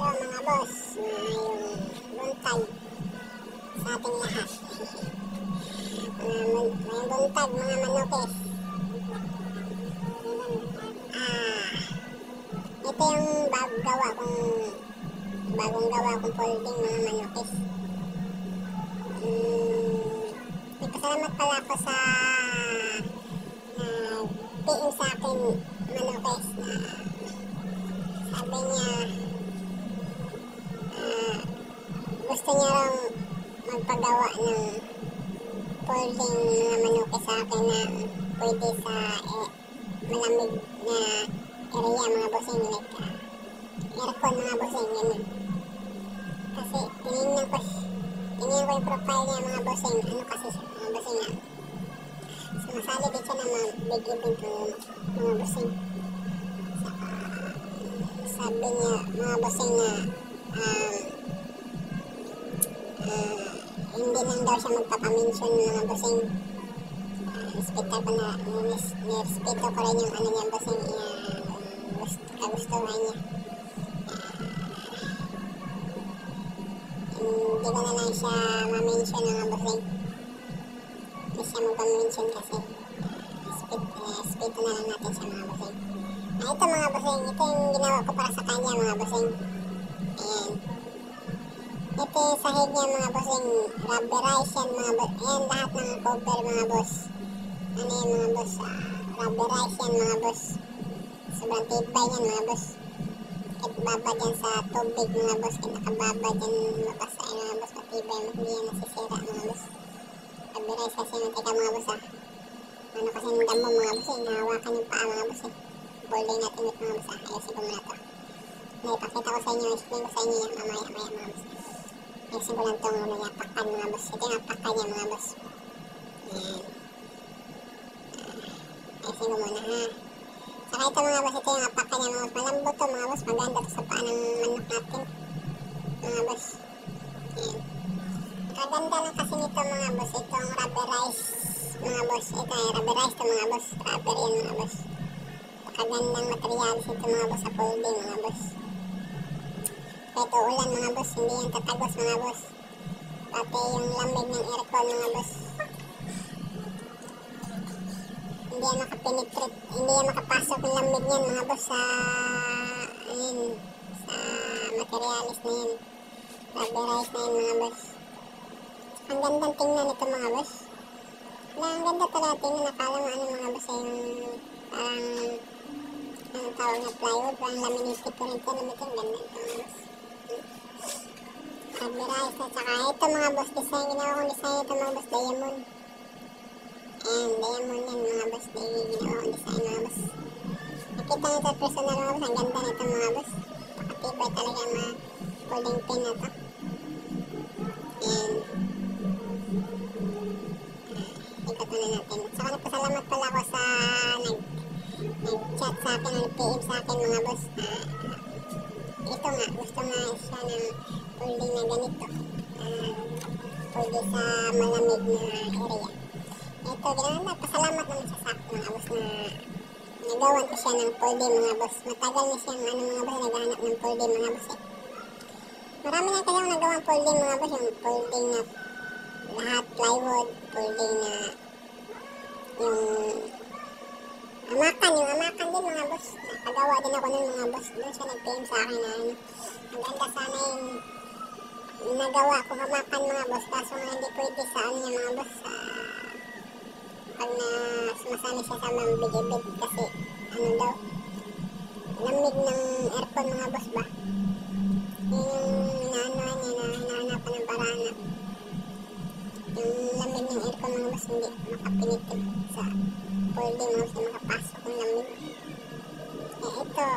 mga boss, ngayong buntag sa ating lahat. Ngayong buntag mga manukis. Ito yung bagong gawa kong folding mga manukis. Nagpasalamat pala ako sa PM sa akin manukis na sabi niya gusto niya lang magpagawa ng folding mga manukis sa akin na pwede sa malamig na area mga bossing, like aircon mga bossing, ganun. Kasi tinignan ko yung profile niya mga bossing, ano kasi siya mga bossing na sumasali din siya ng mga big event mga bossing. Sabi niya mga bossing na hindi lang daw siya magpapamention mga bossing. Respeto ko na, nirespeto ko rin yung ano niya bossing, kagustuhan niya. Hindi ko na lang siya ma-mention mga bossing. Hindi siya magpa-mention kasi respeto na lang natin siya mga bossing. Ito mga bossing, ito yung ginawa ko para sa kanya mga bossing. Ayan. Ito yung sahig niya mga bossing, rubberize yan mga boss. Ayan lahat ng cover mga boss. Ano yan mga boss, rubberize yan mga boss. Sobrang tibay yan mga boss. Kahit babad yan sa tubig mga boss, kahit nakababad yan mabasa yan mga boss, matibay, hindi yan nasisira mga boss. Rubberize kasi mantika mga boss ano kasi yung damo mga boss, nahawakan yung paa mga boss. Folding natin with mga boss, ayusin ko muna to. Naipakita ko sa inyo, explain ko sa inyo yung mamaya mga boss. Ayusin ko lang itong yapakan mga boss. Ito yung yapakan niya mga boss. Ayan. Ayusin ko muna ha. Saka ito mga boss, ito yung yapakan niya mga boss. Malambot to mga boss, maganda to sa paa ng manok natin mga boss. Ayan. Kaganda lang kasi nito mga boss, itong rubberize mga boss. Ito ay rubberize to mga boss, rubber yan mga boss. Kagandang materialis ito mga boss sa folding mga boss. Ito ulan mga boss, hindi yan tatagos mga boss. Pati yung lamig ng aircon mga boss, hindi yan makapenetrate, hindi yan makapasok yung lamig yan mga boss sa ayun, sa materialis na yan, rubberize na yan mga boss. Ang gandang tingnan ito mga boss. Ang ganda talaga tingnan, nakala mo ano mga boss, yung parang ang tawag na plywood, parang laminated ko rin ito, ang ganda ito mga boss. Rubberize na, saka ito mga boss, design, ginawa kong design ito mga boss, diamond. Ayan, diamond yan mga boss, ginawa kong design mga boss. Nakita nyo ito personal mga boss, ang ganda nito mga boss. Pakatibay talaga ang mga folding pin na ito. Ayan. Ikot na natin. Saka nagpasalamat pala ako sa nag-chat sa akin, nag-PM sa akin mga boss. Ito nga, gusto nga siya ng folding na ganito. Pwede sa malamig na area. Ito, pasalamat naman siya sa akin mga boss na nagawan ko siya ng folding mga boss. Matagal na siyang mga boss, naghahanap ng folding mga boss. Marami na kayong nagawang folding mga boss, yung folding na lahat plywood, folding na yung amakan din mga boss. Nakagawa din ako ng mga boss. Doon siya nag-PM sa akin na ang ganda sana yung nagawa ko hamakan mga boss. Kaso nga hindi pwede sa ano niya mga boss. Pag na sumasali siya sa mga big event kasi ano daw, lamig ng aircon mga boss ba. Yung inaanohan niya na hinahanapan ng paraan na yung lamig ng aircon mga boss hindi makapinitig sa folding mga boss, makapasok ng lamig. Ito,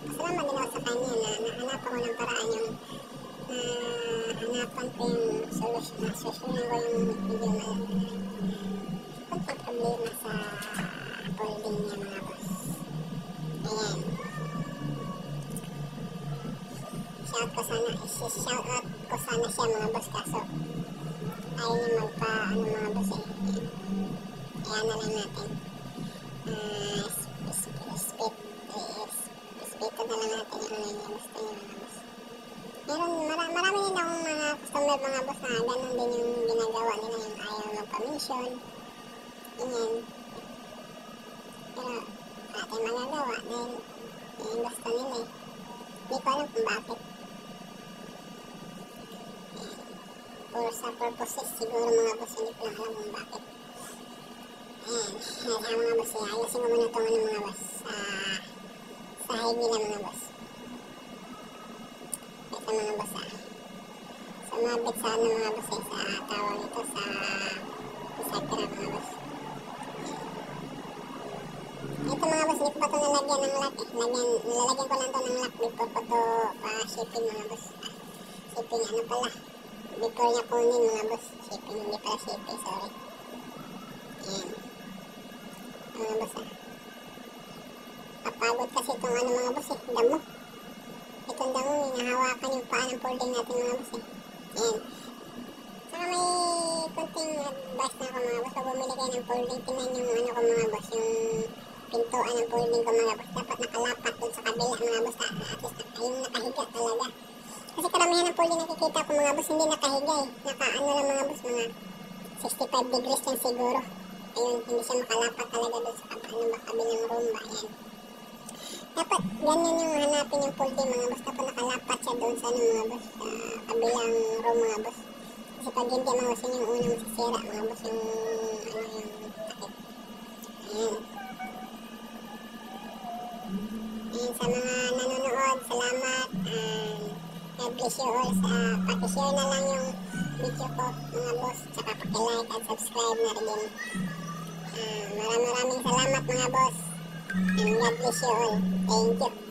pasalamat din ako sa kanya na nahanap ako ng paraan yung hanapan ko yung solusyonan ko yung medyo konting problema sa folding niya mga boss. Ayan. Shout out ko sana siya mga boss, kaso ayaw niya magpa mga boss Ayan na lang natin. Respeto na lang natin yung ano niya. Basta yun mga boss. marami din akong mga customer mga boss na ganun din yung ginagawa nila, yung ayaw magpa-mention. Ganyan. Pero wala tayong magagawa dahil yung gusto nila eh. Hindi ko alam kung bakit. Or sa purposes siguro mga boss, hindi ko lang alam kung bakit. Ayan, ayan mga boss, ayusin ko muna itong mga boss. Sahig nila mga boss. Ito mga boss sumabit sa mga boss sa tawag ito sa Instagram mga boss. Ito mga boss, hindi ko pa ito nalagyan ng lock eh. Nilalagyan ko lang ito ng lock before ko ito shipping mga boss. Shipping ano pala. Before niya kunin mga boss. Shipping, hindi pala shipping, sorry. Ayan. Mga boss Kapagod kasi itong ano mga boss damo. Itong damo, hinahawakan yung paa ng folding natin mga boss Ayan. Saka may konting advice na ako mga boss. Pag bumili kayo ng folding, tingnan yung ano ko mga boss, yung pintuan ng folding ko mga boss. Dapat nakalapat dun sa kabila mga boss. At least yung nakahiga talaga. Kasi karamihan ng folding nakikita ko mga boss, hindi nakahiga eh. Nakaano lang mga boss, mga 65 degrees lang siguro. Ayun, hindi siya makalapat talaga dun sa kabilang room ba. Ayan. Dapat ganyan yung hanapin yung folding mga boss. Dapat nakalapat siya doon sa ano mga boss, sa kabilang room mga boss. Kasi pag hindi mga boss, yun yung unang masisira mga boss, yung ano yung takip. Ayan. Ayan, sa mga nanonood, salamat. God bless you all. Pakishare na lang yung video ko mga boss. Tsaka pakilike at subscribe na rin. Maraming salamat mga boss. And God bless you all. Thank you.